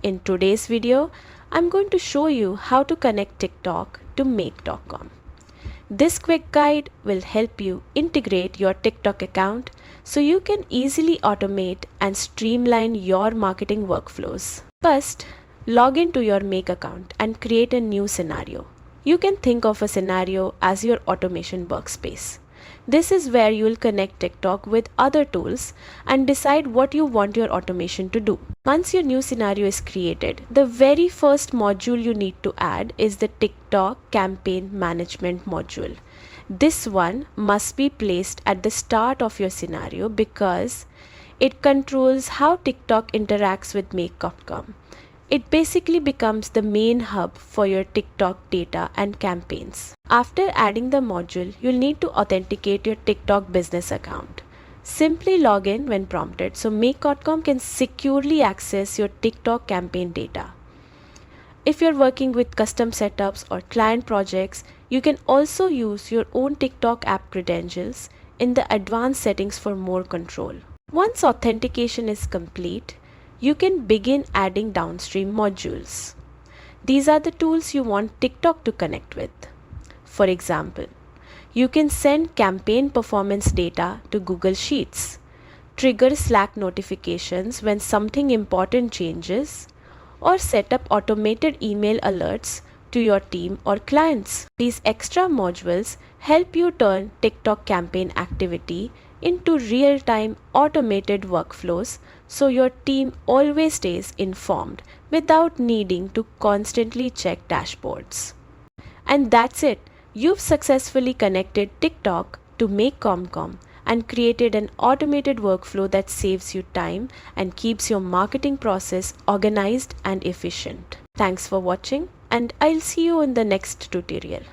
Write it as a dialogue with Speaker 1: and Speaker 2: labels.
Speaker 1: In today's video, I'm going to show you how to connect TikTok to Make.com. This quick guide will help you integrate your TikTok account so you can easily automate and streamline your marketing workflows. First, log into your Make account and create a new scenario. You can think of a scenario as your automation workspace. This is where you will connect TikTok with other tools and decide what you want your automation to do. Once your new scenario is created, the very first module you need to add is the TikTok campaign management module. This one must be placed at the start of your scenario because it controls how TikTok interacts with Make.com. It basically becomes the main hub for your TikTok data and campaigns. After adding the module, you'll need to authenticate your TikTok business account. Simply log in when prompted so Make.com can securely access your TikTok campaign data. If you're working with custom setups or client projects, you can also use your own TikTok app credentials in the advanced settings for more control. Once authentication is complete, you can begin adding downstream modules. These are the tools you want TikTok to connect with. For example, you can send campaign performance data to Google Sheets, trigger Slack notifications when something important changes, or set up automated email alerts to your team or clients. These extra modules help you turn TikTok campaign activity into real-time automated workflows so your team always stays informed without needing to constantly check dashboards. And that's it. You've successfully connected TikTok to Make.com and created an automated workflow that saves you time and keeps your marketing process organized and efficient. Thanks for watching, and I'll see you in the next tutorial.